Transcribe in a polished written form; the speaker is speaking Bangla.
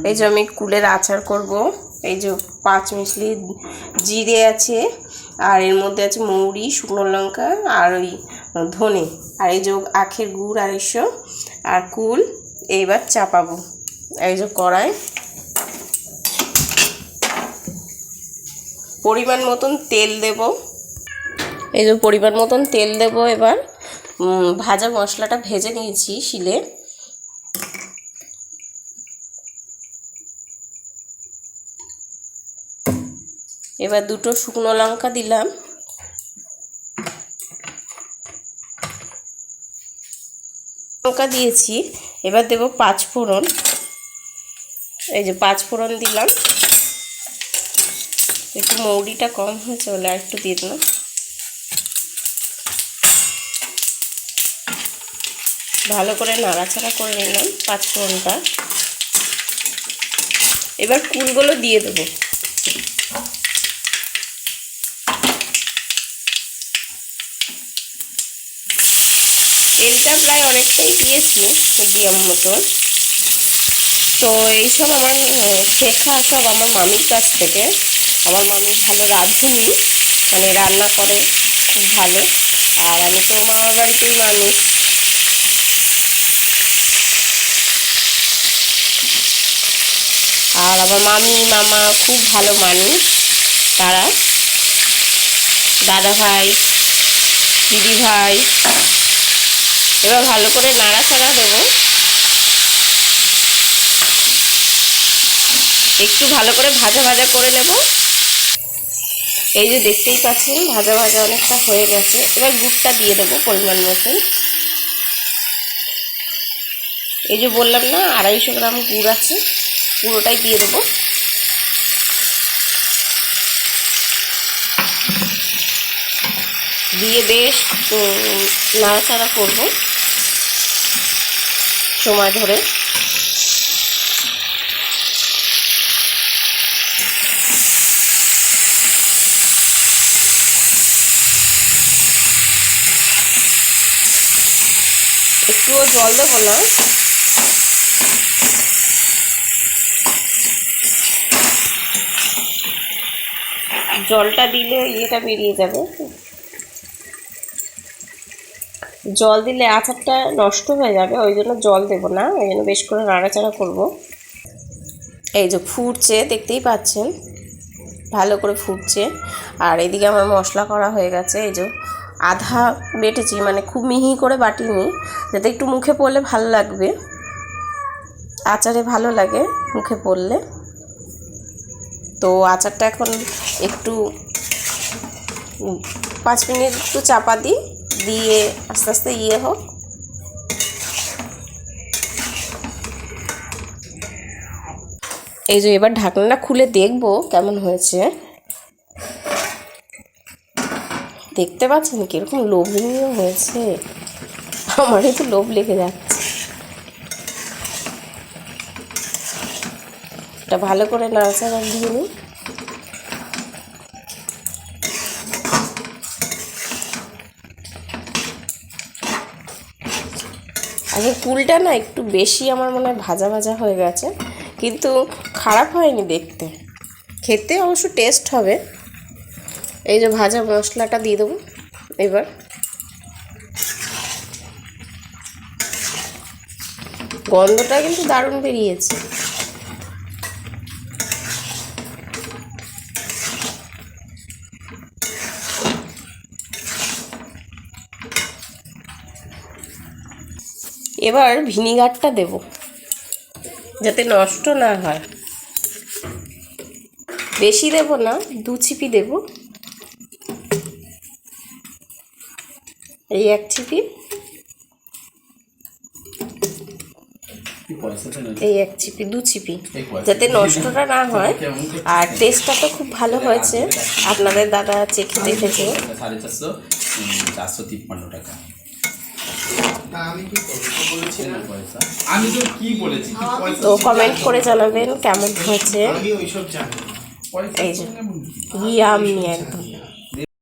এই যে আমি কুলের আচার করব। এই যে 5 মিশলি জিরে আছে, আর এর মধ্যে আছে মৌরি, শুকনো লঙ্কা আর ওই ধনে, আর এই যে আখের গুড় 250 আর কুল। এইবার চাপাবো। এই যে কড়াই পরিমাণ মতন তেল দেব। এই যে পরিমাণ মতন তেল দেব। এবার ভাজা মশলাটা ভেজে নিয়েছি শিলে। এবার 2টো শুকনো লঙ্কা দিলাম। লঙ্কা দিয়েছি। এবার দেব 5 ফোড়ন। এই যে 5 ফোড়ন দিলাম। একটু মৌরিটা কম হয়েছে বলে আর একটু দিয়ে দিলাম। ভালো করে নাড়াচাড়া করে নিলাম 5 ফোড়নটা। এবার কুলগুলো দিয়ে দেবো। তেলটা প্রায় অনেকটাই দিয়েছি, মিডিয়াম মতন। তো এইসব আমার শেখা সব আমার মামির কাছ থেকে। আমার মামি ভালো রাঁধুনি, মানে রান্না করে খুব ভালো। আর আমি তো মামার বাড়িতেই মানুষ। আর আমার মামি মামা খুব ভালো মানুষ তারা, দাদা ভাই, দিদি ভাই। এবার ভালো করে নাড়াচাড়া দেবো। একটু ভালো করে ভাজা ভাজা করে নেব। এই যে দেখতেই পাচ্ছেন ভাজা ভাজা অনেকটা হয়ে গেছে। এবার গুড়টা দিয়ে দেবো পরিমাণ মতন। এই যে বললাম না 250 গ্রাম গুড় আছে, পুরোটাই দিয়ে দেবো। দিয়ে বেশ নাড়াচাড়া করব সময় ধরে। একটুও জল দেবো না। জলটা দিলে ইয়েটা বেরিয়ে যাবে। জল দিলে আচারটা নষ্ট হয়ে যাবে, ওই জন্য জল দেবো না। ওই জন্য বেশ করে নাড়াচাড়া করব। এই যে ফুটছে, দেখতেই পাচ্ছেন ভালো করে ফুটছে। আর এদিকে আমার মশলা করা হয়ে গেছে। এই যে আধা বেটেছি, মানে খুব মিহি করে বাটিনি, যাতে একটু মুখে পড়লে ভালো লাগবে। আচারে ভালো লাগে মুখে পড়লে। তো আচারটা এখন একটু 5 মিনিট একটু চাপা দিই, দিয়ে আস্তে আস্তে হোক। এই যে এবার ঢাকনাটা খুলে দেখবো কেমন হয়েছে। দেখতে পাচ্ছেন কিরকম লোভনীয় হয়েছে। আমারই তো লোভ লেগে যাচ্ছে। এটা ভালো করে নাড়াচাড়া দিয়ে নিই। আগে কুলটা না একটু বেশি আমার মনে হয় ভাজা ভাজা হয়ে গেছে, কিন্তু খারাপ হয়নি দেখতে। খেতে অবশ্য টেস্ট হবে। এই যে ভাজা মশলাটা দিয়ে দেবো এবার। গন্ধটা কিন্তু দারুণ বেরিয়েছে। এবার ভিনিগারটা দেব, যাতে নষ্ট না হয়। বেশি দেব না, 2 চিপি দেব। এই 1 চিপি, এই 1 চিপি, 2 চিপি, যাতে নষ্টটা না হয়। আর টেস্টটা তো খুব ভালো হয়েছে, আপনাদের দাদা চেখে দেখেছে। 453 টাকা। তো কমেন্ট করে জানাবেন কেমন হয়েছে। এই যে ইয়াম্মি একদম।